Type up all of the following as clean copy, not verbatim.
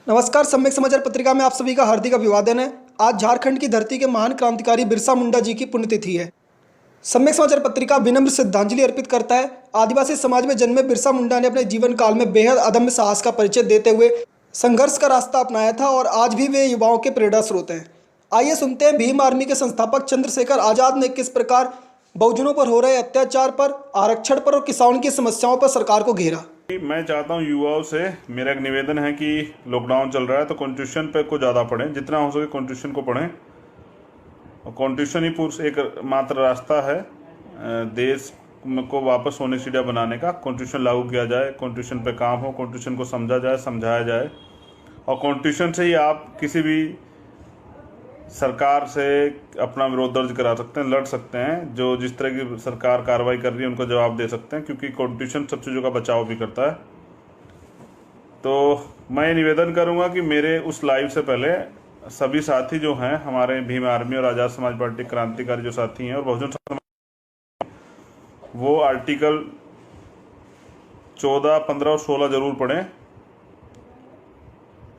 नमस्कार। सम्यक समाचार पत्रिका में आप सभी का हार्दिक अभिवादन है। आज झारखंड की धरती के महान क्रांतिकारी बिरसा मुंडा जी की पुण्यतिथि है। सम्यक समाचार पत्रिका विनम्र श्रद्धांजलि अर्पित करता है। आदिवासी समाज में जन्मे बिरसा मुंडा ने अपने जीवन काल में बेहद अदम्य साहस का परिचय देते हुए संघर्ष का रास्ता अपनाया था और आज भी वे युवाओं के प्रेरणा स्रोत हैं। आइए सुनते हैं भीम आर्मी के संस्थापक चंद्रशेखर आजाद ने किस प्रकार बहुजनों पर हो रहे अत्याचार पर, आरक्षण पर और किसानों की समस्याओं पर सरकार को घेरा। मैं चाहता हूँ युवाओं से मेरा एक निवेदन है कि लॉकडाउन चल रहा है तो कॉन्स्टिट्यूशन पे को ज़्यादा पढ़ें, जितना हो सके कॉन्स्टिट्यूशन को पढ़ें। और कॉन्स्टिट्यूशन ही पूर्ण एक मात्र रास्ता है देश को वापस होने सीढ़िया बनाने का। कॉन्स्टिट्यूशन लागू किया जाए, कॉन्स्टिट्यूशन पे काम हो, कॉन्स्टिट्यूशन को समझा जाए, समझाया जाए और कॉन्स्टिट्यूशन से ही आप किसी भी सरकार से अपना विरोध दर्ज करा सकते हैं, लड़ सकते हैं। जो जिस तरह की सरकार कार्रवाई कर रही है उनको जवाब दे सकते हैं, क्योंकि कॉन्स्टिट्यूशन सब चीज़ों का बचाव भी करता है। तो मैं निवेदन करूंगा कि मेरे उस लाइव से पहले सभी साथी जो हैं हमारे भीम आर्मी और आज़ाद समाज पार्टी क्रांतिकारी जो साथी हैं और बहुजन समाज, वो आर्टिकल 14, 15 और 16 जरूर पढ़ें।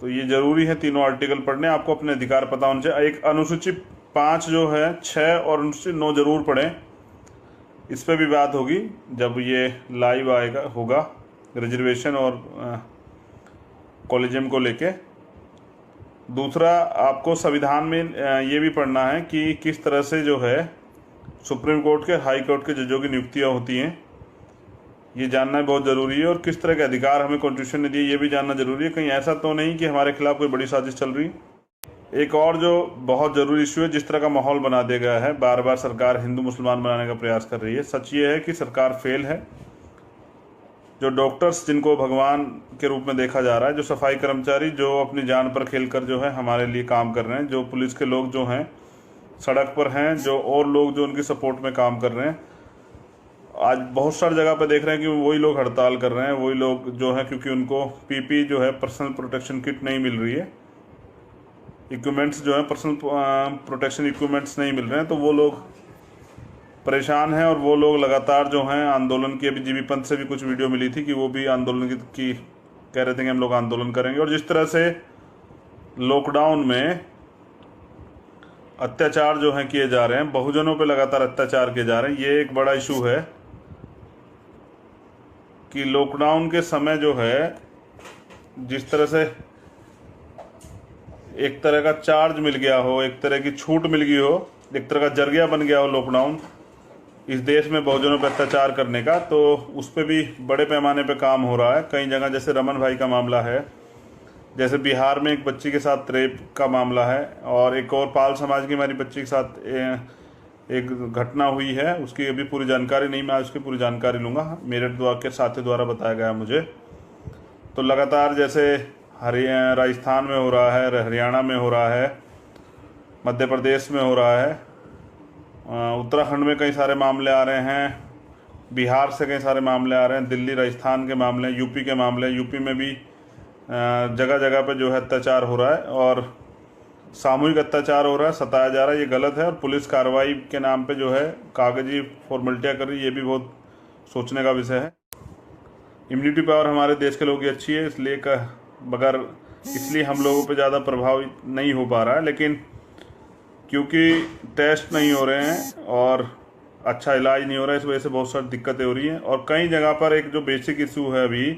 तो ये जरूरी है, तीनों आर्टिकल पढ़ने। आपको अपने अधिकार पता होना चाहिए। एक अनुसूची 5 जो है 6 और अनुसूची 9 जरूर पढ़ें। इस पर भी बात होगी जब ये लाइव आएगा होगा, रिजर्वेशन और कॉलेजियम को लेके। दूसरा, आपको संविधान में ये भी पढ़ना है कि किस तरह से जो है सुप्रीम कोर्ट के, हाई कोर्ट के जजों की नियुक्तियाँ होती हैं, ये जानना बहुत ज़रूरी है। और किस तरह के अधिकार हमें कॉन्स्टिट्यूशन ने दिए ये भी जानना ज़रूरी है। कहीं ऐसा तो नहीं कि हमारे खिलाफ कोई बड़ी साजिश चल रही। एक और जो बहुत ज़रूरी इशू है, जिस तरह का माहौल बना दिया गया है, बार बार सरकार हिंदू मुसलमान बनाने का प्रयास कर रही है। सच ये है कि सरकार फेल है। जो डॉक्टर्स जिनको भगवान के रूप में देखा जा रहा है, जो सफाई कर्मचारी जो अपनी जान पर खेल कर जो है हमारे लिए काम कर रहे हैं, जो पुलिस के लोग जो हैं सड़क पर हैं, जो और लोग जो उनकी सपोर्ट में काम कर रहे हैं, आज बहुत सारी जगह पे देख रहे हैं कि वही लोग हड़ताल कर रहे हैं। वही लोग जो है, क्योंकि उनको पीपी जो है पर्सनल प्रोटेक्शन किट नहीं मिल रही है, इक्विपमेंट्स जो है पर्सनल प्रोटेक्शन इक्विपमेंट्स नहीं मिल रहे हैं, तो वो लोग परेशान हैं। और वो लोग लगातार जो हैं आंदोलन की, अभी जीबी पंत से भी कुछ वीडियो मिली थी कि वो भी आंदोलन की कह रहे थे कि हम लोग आंदोलन करेंगे। और जिस तरह से लॉकडाउन में अत्याचार जो हैं किए जा रहे हैं, बहुजनों पे लगातार अत्याचार किए जा रहे हैं, ये एक बड़ा इशू है कि लॉकडाउन के समय जो है जिस तरह से एक तरह का चार्ज मिल गया हो, एक तरह की छूट मिल गई हो, एक तरह का जरिया बन गया हो लॉकडाउन इस देश में बहुजनों पर अत्याचार करने का, तो उस पर भी बड़े पैमाने पे काम हो रहा है। कई जगह जैसे रमन भाई का मामला है, जैसे बिहार में एक बच्ची के साथ रेप का मामला है, और एक और पाल समाज की हमारी बच्ची के साथ एक घटना हुई है। उसकी अभी पूरी जानकारी नहीं, मैं उसकी पूरी जानकारी लूँगा, मेरठ द्वारा के साथी द्वारा बताया गया मुझे। तो लगातार जैसे राजस्थान में हो रहा है, हरियाणा में हो रहा है, मध्य प्रदेश में हो रहा है, उत्तराखंड में कई सारे मामले आ रहे हैं, बिहार से कई सारे मामले आ रहे हैं, दिल्ली राजस्थान के मामले, यूपी के मामले, यूपी में भी जगह जगह पे जो है अत्याचार हो रहा है और सामूहिक अत्याचार हो रहा है, सताया जा रहा है। ये गलत है और पुलिस कार्रवाई के नाम पे जो है कागजी फॉर्मेलिटियाँ कर रही है, ये भी बहुत सोचने का विषय है। इम्यूनिटी पावर हमारे देश के लोगों की अच्छी है, इसलिए हम लोगों पे ज़्यादा प्रभावित नहीं हो पा रहा है। लेकिन क्योंकि टेस्ट नहीं हो रहे हैं और अच्छा इलाज नहीं हो रहा है, इस वजह से बहुत सारी दिक्कतें हो रही हैं। और कई जगह पर एक जो बेसिक इशू है अभी,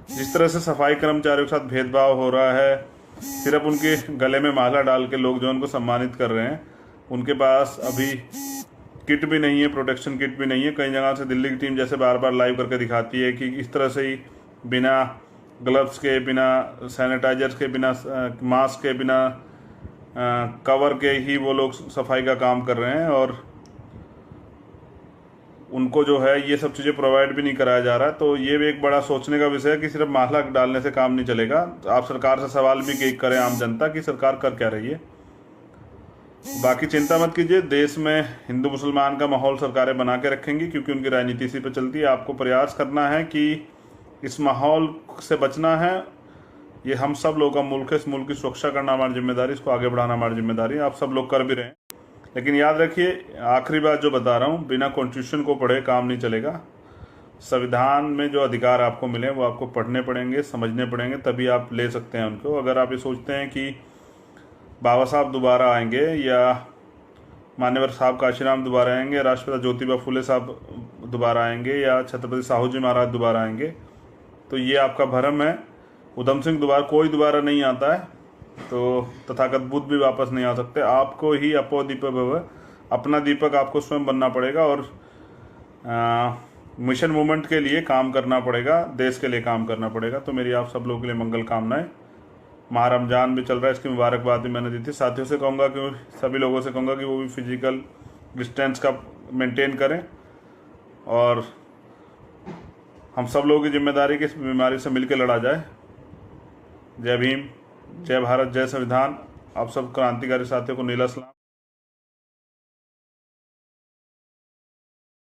जिस तरह से सफाई कर्मचारियों के साथ भेदभाव हो रहा है, सिर्फ उनके गले में माला डाल के लोग जो उनको सम्मानित कर रहे हैं, उनके पास अभी किट भी नहीं है, प्रोटेक्शन किट भी नहीं है। कई जगह से दिल्ली की टीम जैसे बार बार लाइव करके दिखाती है कि इस तरह से ही बिना ग्लव्स के, बिना सैनिटाइजर्स के, बिना मास्क के, बिना कवर के ही वो लोग सफाई का काम कर रहे हैं और उनको जो है ये सब चीज़ें प्रोवाइड भी नहीं कराया जा रहा। तो ये भी एक बड़ा सोचने का विषय है कि सिर्फ माला डालने से काम नहीं चलेगा। आप सरकार से सवाल भी करें आम जनता की सरकार कर क्या रही है। बाकी चिंता मत कीजिए, देश में हिंदू मुसलमान का माहौल सरकारें बना के रखेंगी, क्योंकि उनकी राजनीति इसी पे चलती है। आपको प्रयास करना है कि इस माहौल से बचना है। ये हम सब लोगों का मुल्क है, इस मुल्क की सुरक्षा करना हमारी जिम्मेदारी, इसको आगे बढ़ाना हमारी जिम्मेदारी है। आप सब लोग कर भी रहे हैं। लेकिन याद रखिए, आखिरी बात जो बता रहा हूँ, बिना कॉन्स्टिट्यूशन को पढ़े काम नहीं चलेगा। संविधान में जो अधिकार आपको मिले वो आपको पढ़ने पड़ेंगे, समझने पड़ेंगे, तभी आप ले सकते हैं उनको। अगर आप ये सोचते हैं कि बाबा साहब दोबारा आएंगे या मान्यवर साहब काशीराम दोबारा आएंगे, राष्ट्रपिता ज्योतिबा फुले साहब दोबारा आएंगे या छत्रपति साहू जी महाराज दोबारा आएंगे, तो ये आपका भ्रम है। उधम सिंह कोई दोबारा नहीं आता है, तो तथागत बुद्ध भी वापस नहीं आ सकते। आपको ही अपो दीपक भव, अपना दीपक आपको स्वयं बनना पड़ेगा और मिशन मूवमेंट के लिए काम करना पड़ेगा, देश के लिए काम करना पड़ेगा। तो मेरी आप सब लोगों के लिए मंगल कामनाएं। माह रमजान भी चल रहा है, इसकी मुबारकबाद भी मैंने दी थी। साथियों से कहूँगा कि सभी लोगों से कहूँगा कि वो भी फिजिकल डिस्टेंस का मेंटेन करें और हम सब लोगों की जिम्मेदारी की इस बीमारी से मिलकर लड़ा जाए। जय भीम, जय भारत, जय संविधान। आप सब क्रांतिकारी साथियों को नीला सलाम।